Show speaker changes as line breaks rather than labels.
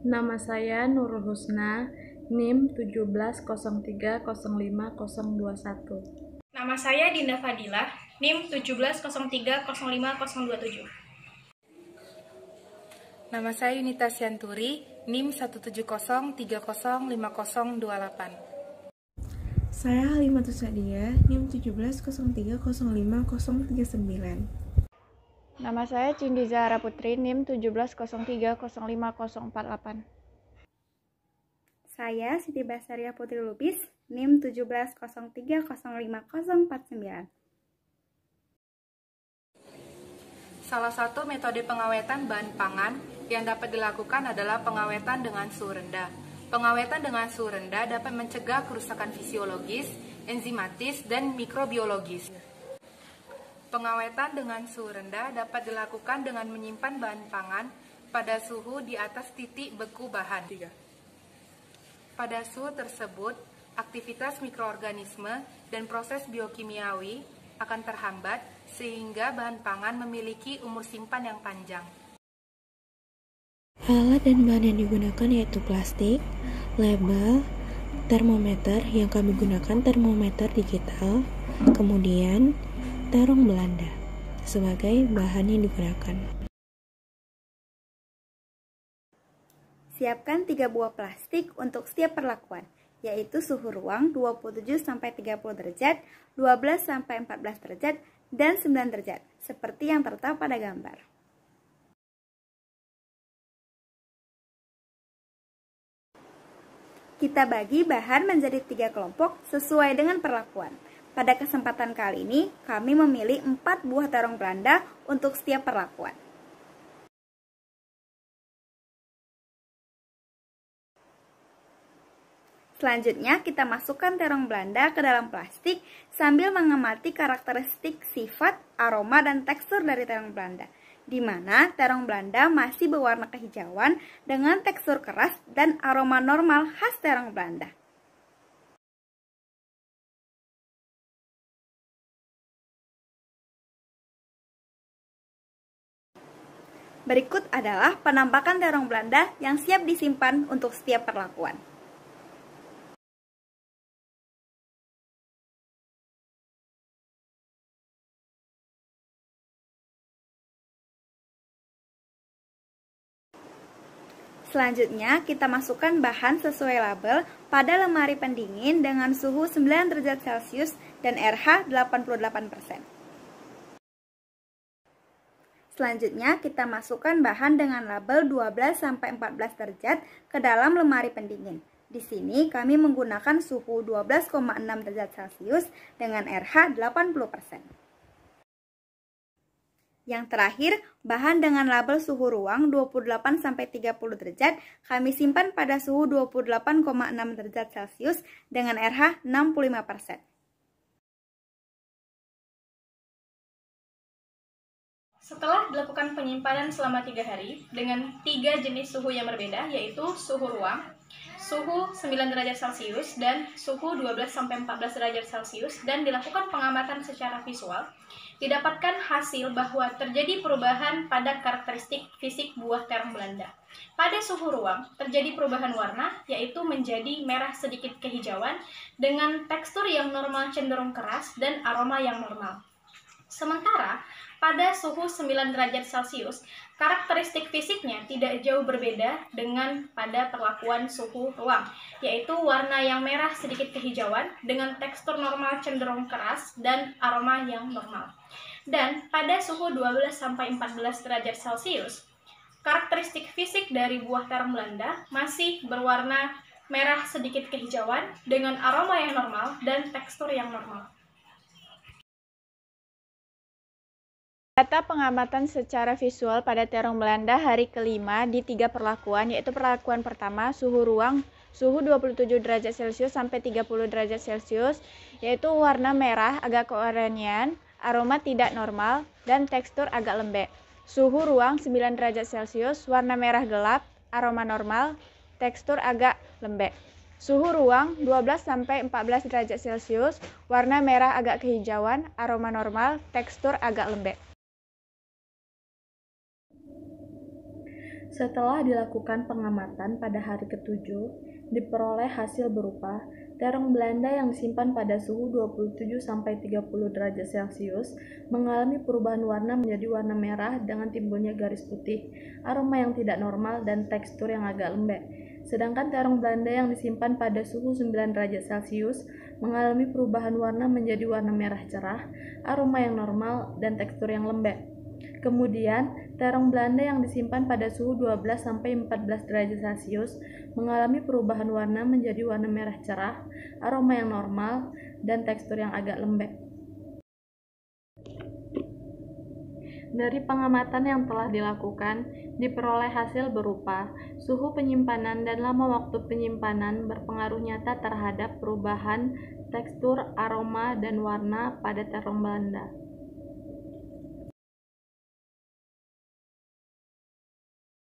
Nama saya Nurul Husna, NIM 1703050021.
Nama saya Dinda Fadilah, NIM 1703050027.
Nama saya Yunita Sianturi, NIM 170305028.
Saya Halimatus Sadia, NIM 1703050039.
Nama saya Cindi Zahra Putri, NIM 1703050048.
Saya Siti Basaria Putri Lubis, NIM 1703050049.
Salah satu metode pengawetan bahan pangan yang dapat dilakukan adalah pengawetan dengan suhu rendah. Pengawetan dengan suhu rendah dapat mencegah kerusakan fisiologis, enzimatis, dan mikrobiologis. Pengawetan dengan suhu rendah dapat dilakukan dengan menyimpan bahan pangan pada suhu di atas titik beku bahan. Pada suhu tersebut, aktivitas mikroorganisme dan proses biokimiawi akan terhambat sehingga bahan pangan memiliki umur simpan yang panjang.
Alat dan bahan yang digunakan yaitu plastik, label, termometer yang kami gunakan termometer digital, kemudian terong Belanda sebagai bahan yang digunakan.
Siapkan 3 buah plastik untuk setiap perlakuan, yaitu suhu ruang 27-30 derajat, 12-14 derajat, dan 9 derajat, seperti yang tertera pada gambar. Kita bagi bahan menjadi 3 kelompok sesuai dengan perlakuan. Pada kesempatan kali ini, kami memilih 4 buah terong Belanda untuk setiap perlakuan. Selanjutnya, kita masukkan terong Belanda ke dalam plastik sambil mengamati karakteristik sifat, aroma, dan tekstur dari terong Belanda, di mana terong Belanda masih berwarna kehijauan dengan tekstur keras dan aroma normal khas terong Belanda. Berikut adalah penampakan terong Belanda yang siap disimpan untuk setiap perlakuan. Selanjutnya, kita masukkan bahan sesuai label pada lemari pendingin dengan suhu 9 derajat Celcius dan RH 88%. Selanjutnya, kita masukkan bahan dengan label 12-14 derajat ke dalam lemari pendingin. Di sini kami menggunakan suhu 12,6 derajat Celcius dengan RH 80%. Yang terakhir, bahan dengan label suhu ruang 28-30 derajat kami simpan pada suhu 28,6 derajat Celcius dengan RH 65%.
Setelah dilakukan penyimpanan selama 3 hari dengan 3 jenis suhu yang berbeda, yaitu suhu ruang, suhu 9 derajat Celcius, dan suhu 12-14 derajat Celcius, dan dilakukan pengamatan secara visual, didapatkan hasil bahwa terjadi perubahan pada karakteristik fisik buah terong Belanda. Pada suhu ruang, terjadi perubahan warna, yaitu menjadi merah sedikit kehijauan, dengan tekstur yang normal cenderung keras dan aroma yang normal. Sementara, pada suhu 9 derajat Celcius, karakteristik fisiknya tidak jauh berbeda dengan pada perlakuan suhu ruang, yaitu warna yang merah sedikit kehijauan dengan tekstur normal cenderung keras dan aroma yang normal. Dan pada suhu 12-14 derajat Celcius, karakteristik fisik dari buah terong Belanda masih berwarna merah sedikit kehijauan dengan aroma yang normal dan tekstur yang normal.
Data pengamatan secara visual pada terong Belanda hari kelima di 3 perlakuan, yaitu perlakuan pertama suhu ruang suhu 27 derajat Celcius sampai 30 derajat Celcius, yaitu warna merah agak keoranian, aroma tidak normal, dan tekstur agak lembek. Suhu ruang 9 derajat Celcius, warna merah gelap, aroma normal, tekstur agak lembek. Suhu ruang 12-14 derajat Celcius, warna merah agak kehijauan, aroma normal, tekstur agak lembek.
Setelah dilakukan pengamatan pada hari ke-7, diperoleh hasil berupa terong Belanda yang disimpan pada suhu 27-30 derajat Celcius mengalami perubahan warna menjadi warna merah dengan timbulnya garis putih, aroma yang tidak normal, dan tekstur yang agak lembek. Sedangkan terong Belanda yang disimpan pada suhu 9 derajat Celcius mengalami perubahan warna menjadi warna merah cerah, aroma yang normal, dan tekstur yang lembek. Kemudian, terong Belanda yang disimpan pada suhu 12-14 derajat Celcius mengalami perubahan warna menjadi warna merah cerah, aroma yang normal, dan tekstur yang agak lembek. Dari pengamatan yang telah dilakukan, diperoleh hasil berupa suhu penyimpanan dan lama waktu penyimpanan berpengaruh nyata terhadap perubahan tekstur, aroma, dan warna pada terong Belanda.